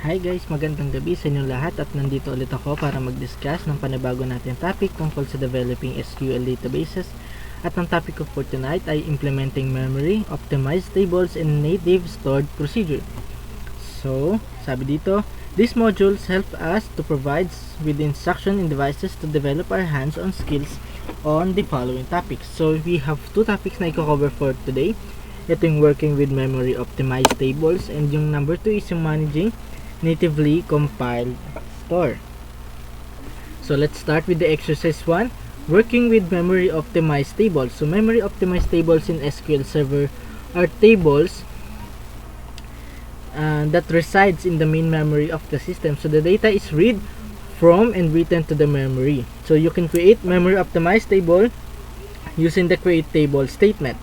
Hi guys, magandang gabi sa inyong lahat at nandito ulit ako para mag-discuss ng panibago natin topic tungkol sa developing SQL databases. At ang topic ko for tonight ay implementing memory, optimized tables, and native stored procedure. So, sabi dito, these modules help us to provide with instruction and devices to develop our hands-on skills on the following topics. So, we have two topics na i-cover for today. Ito yung working with memory optimized tables, and yung number 2 is yung managing natively compiled store. So let's start with the exercise 1, working with memory optimized tables. So memory optimized tables in SQL Server are tables that resides in the main memory of the system. So the data is read from and written to the memory. So you can create memory optimized table using the create table statement.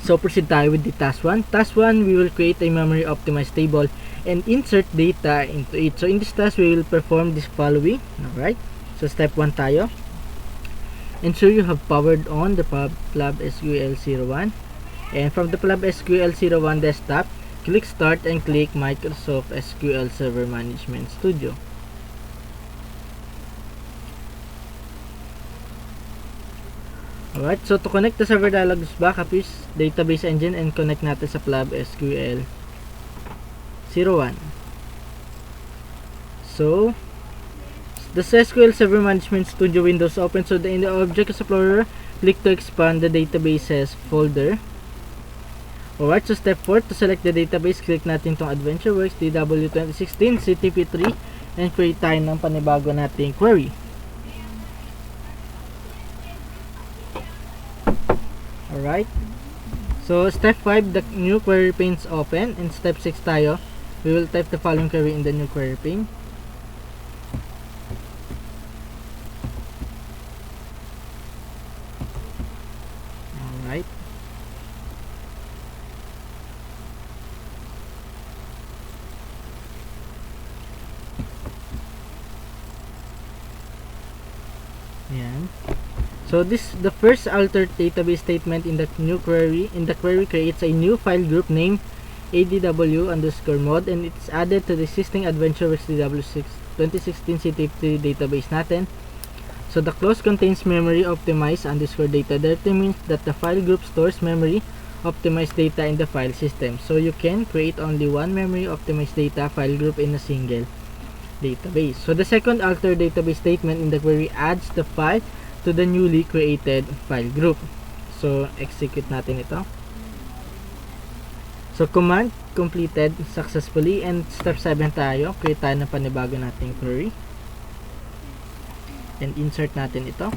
So proceed tayo with the task 1. Task 1, we will create a memory optimized table and insert data into it. So in this task, we will perform this following. Alright, so step 1 tayo. Ensure you have powered on the PLAB SQL01, and from the PLAB SQL01 desktop, click Start and click Microsoft SQL Server Management Studio. Alright, so to connect the server dialog's backup is database engine and connect natin sa PLAB SQL01. So, the SQL Server Management Studio window is open. So, in the Object Explorer, click to expand the databases folder. Alright, so step 4, to select the database, click natin itong AdventureWorks DW2016 CTP3 and create tayo ng panibago nating query. Alright, so step 5, the new query pane is open, and step 6 tayo, we will type the following query in the new query pane. Alright, yan. So the first altered database statement in the new query, creates a new file group named adw_mod, and it's added to the existing AdventureWorks DW2016 CTP3 database natin. So the clause contains memory optimized _data. That means that the file group stores memory optimized data in the file system. So you can create only one memory optimized data file group in a single database. So the second altered database statement in the query adds the file to the newly created file group. So execute natin ito. So command completed successfully, and step 7 tayo, create tayo ng panibago nating query and insert natin ito.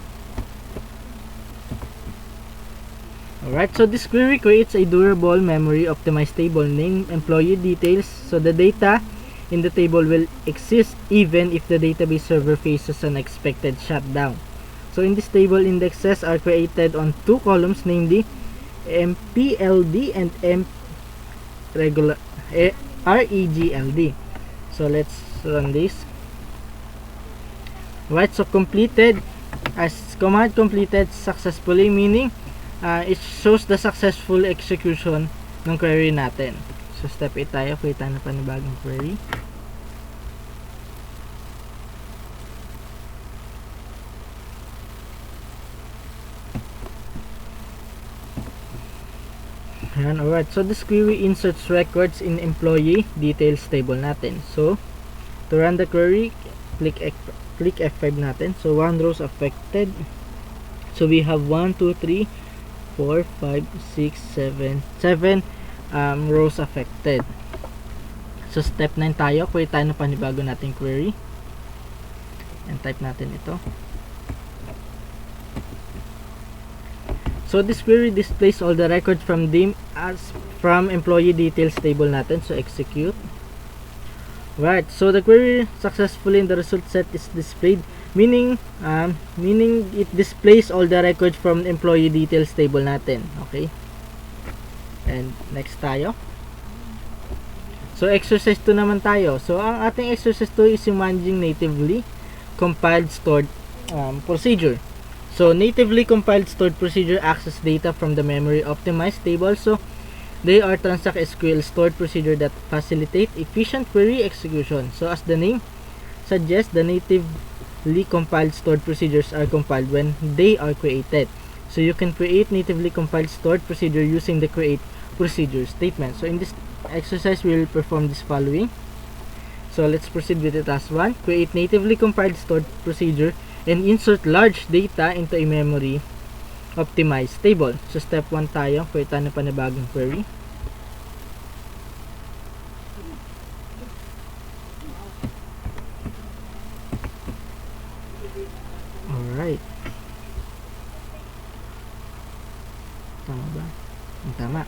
Alright, so this query creates a durable memory optimized table named employee details. So the data in the table will exist even if the database server faces an expected shutdown. So in this table, indexes are created on two columns, namely MPLD and REGLD. So let's run this. Right, so completed as command completed successfully, meaning it shows the successful execution ng query natin. So step 8 tayo, create tayo ng panibagong query. Ayan, alright, so this query inserts records in employee details table natin. So to run the query, click F5 natin. So 1 rows affected. So we have 1, 2, 3, 4, 5, 6, 7 rows affected. So step 9 tayo, create tayo ng panibago nating query and type natin ito. So this query displays all the records from employee details table natin. So execute. Right, so the query successfully in the result set is displayed, meaning it displays all the records from employee details table natin. Okay, and next tayo. So exercise 2 naman tayo. So ang ating exercise 2 is yung managing natively compiled stored procedure. So natively compiled stored procedure access data from the memory optimized table. So They are Transact SQL stored procedure that facilitate efficient query execution. So as the name suggests, the natively compiled stored procedures are compiled when they are created. So you can create natively compiled stored procedure using the create procedure statement. So in this exercise, we will perform this following. So let's proceed with the task 1. Create natively compiled stored procedure and insert large data into a memory optimized table. So step 1 tayo, create tayo ng panibagong query. Alright. Tama ba? Tama.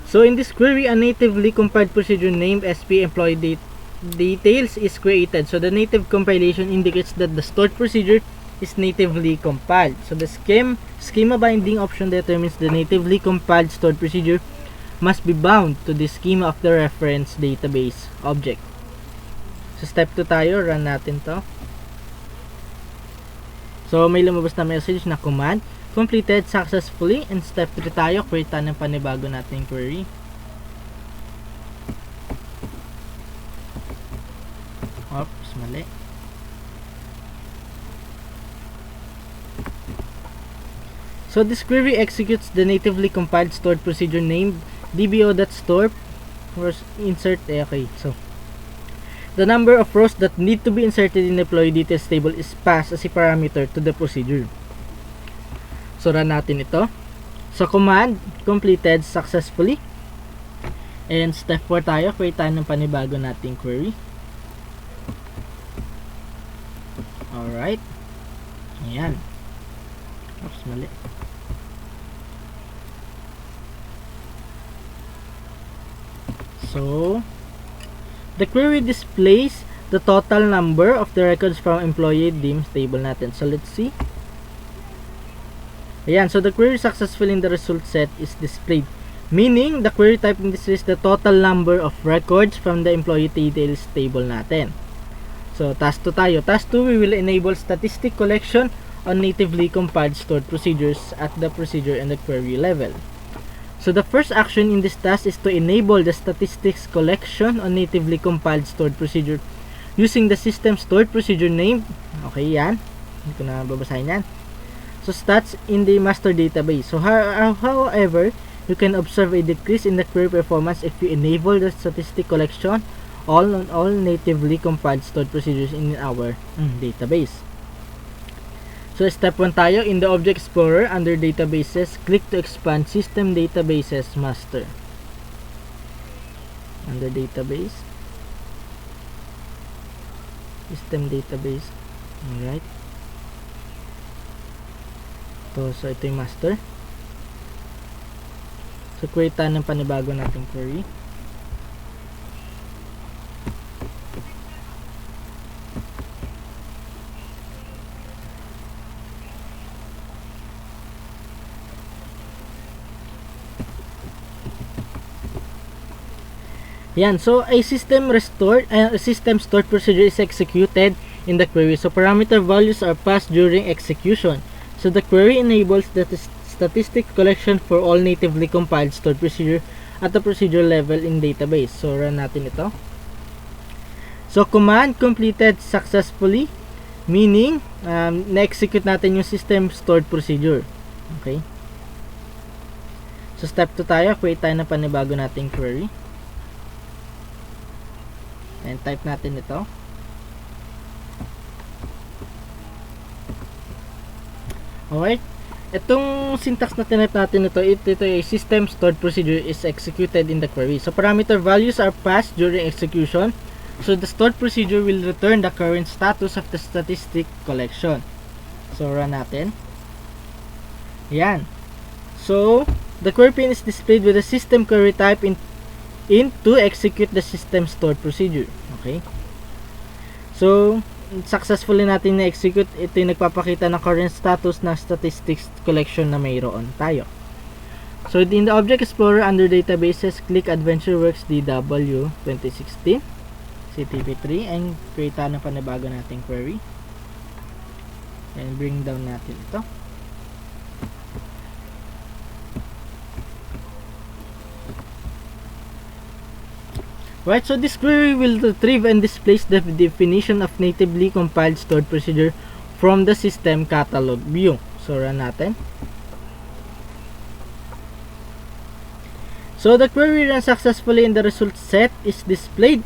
So in this query, a natively compiled procedure named SP employee details is created. So the native compilation indicates that the stored procedure is natively compiled. So the schema binding option determines the natively compiled stored procedure must be bound to the schema of the reference database object. So step 2 tayo, run natin to. So may lumabas na message na command completed successfully. And step 3 tayo, create tayo ng panibago nating query. Oops, mali. So this query executes the natively compiled stored procedure named dbo.store insert. Okay, so the number of rows that need to be inserted in the employee details table is passed as a parameter to the procedure. So run natin ito. So command completed successfully. And step 4 tayo, create tayo ng panibago nating query. Alright. Ayan. Oops, mali. So the query displays the total number of the records from employee DIMS table natin. So let's see. Ayan, so the query successful in the result set is displayed. Meaning, the query type in this is the total number of records from the employee details table natin. So task 2 tayo. Task 2, we will enable statistic collection on natively compiled stored procedures at the procedure and the query level. So the first action in this task is to enable the statistics collection on natively compiled stored procedure using the system stored procedure name. Okay, yan. Hindi ko na babasahin yan. So stats in the master database. So however, you can observe a decrease in the query performance if you enable the statistic collection on all natively compiled stored procedures in our database. So step 1 tayo, in the Object Explorer under Databases, click to expand System Databases Master. Under Database, System Database. Alright. So ito yung master. So create tayo ng panibago nating query. Yan, so a system stored procedure is executed in the query. So parameter values are passed during execution. So the query enables the statistic collection for all natively compiled stored procedure at the procedure level in database. So run natin ito. So command completed successfully, meaning na-execute natin yung system stored procedure. Okay. So step 2 tayo, create tayo ng panibago nating query. And type natin ito. Alright. Itong syntax na tinype natin ito ay system stored procedure is executed in the query. So parameter values are passed during execution. So the stored procedure will return the current status of the statistic collection. So run natin. Yan. So the query pane is displayed with the system query type in to execute the system stored procedure. Okay. So, successfully natin na-execute. Ito yung nagpapakita ng current status ng statistics collection na mayroon tayo. So, in the Object Explorer under Databases, click AdventureWorks DW 2016 CTP3 and create na panibago nating query. And bring down natin ito. Right, so this query will retrieve and displace the definition of natively compiled stored procedure from the system catalog view. So run natin. So the query ran successfully and the result set is displayed.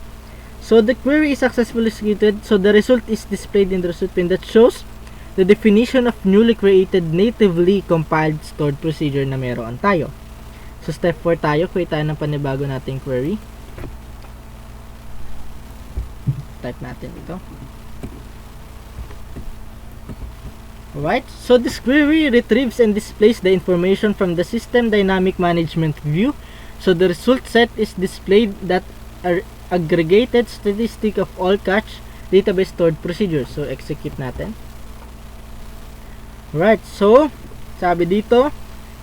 So the query is successfully executed. So the result is displayed in the result pane that shows the definition of newly created natively compiled stored procedure na meron tayo. So step 4 tayo, create tayo ng panibago nating query. Type natin ito. Alright, so this query retrieves and displays the information from the system dynamic management view. So the result set is displayed that are aggregated statistic of all catch database stored procedures. So execute natin. Right, so sabi dito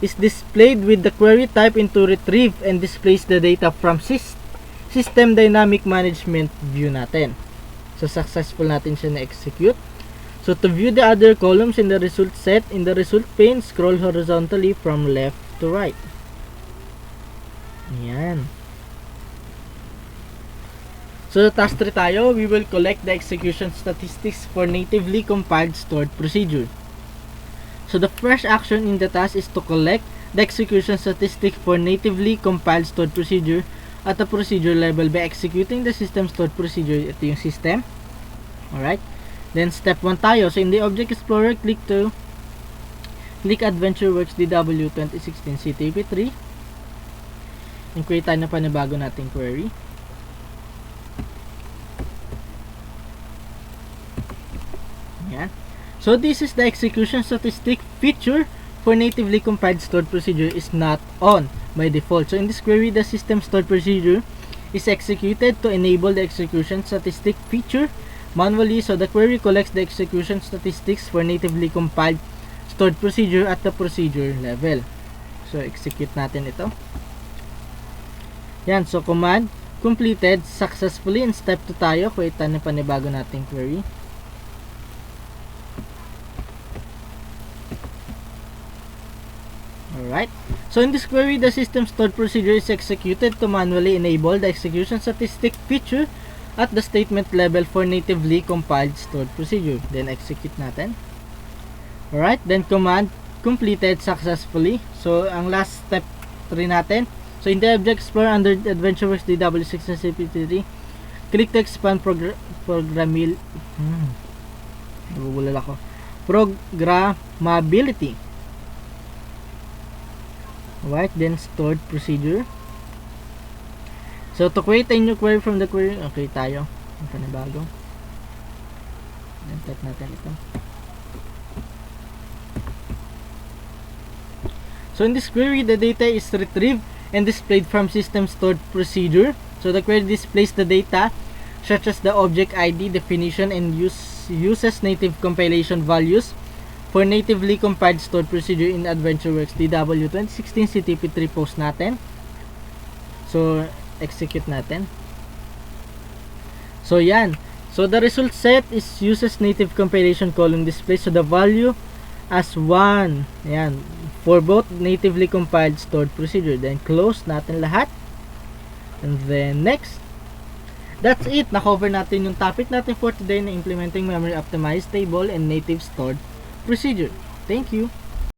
is displayed with the query type into retrieve and displays the data from system dynamic management view natin. So successful natin siya na-execute. So to view the other columns in the result set, in the result pane, scroll horizontally from left to right. Ayan. So task 3 tayo, we will collect the execution statistics for natively compiled stored procedure. So the first action in the task is to collect the execution statistic for natively compiled stored procedure at the procedure level by executing the system stored procedure. Ito yung system. Alright. Then step 1 tayo. So in the Object Explorer, click AdventureWorks DW 2016 CTP3 and create tayo na panibago nating query. Yan. So this is the execution statistic feature for natively compiled stored procedure is not on by default. So in this query, the system stored procedure is executed to enable the execution statistic feature manually. So the query collects the execution statistics for natively compiled stored procedure at the procedure level. So execute natin ito. Yan, so command completed successfully. In step 2 tayo, create tayo ng panibago nating query. Alright, so in this query, the system stored procedure is executed to manually enable the execution statistic feature at the statement level for natively compiled stored procedure. Then execute natin. Alright, then command completed successfully. So ang last step 3 natin. So in the Object Explorer under AdventureWorks DW16 CP3, click to expand programmability. Alright, then stored procedure. So to create a new query from the query, okay tayo. Ang panibago. Then type natin ito. So in this query, the data is retrieved and displayed from system stored procedure. So the query displays the data such as the object ID, definition, and uses native compilation values for natively compiled stored procedure in AdventureWorks DW 2016 CTP3 post natin. So execute natin. So yan. So the result set is uses native compilation column display. So the value as 1. Yan. For both natively compiled stored procedure. Then close natin lahat. And then next. That's it. Na-cover natin yung topic natin for today na implementing memory optimized table and native stored procedure. Thank you.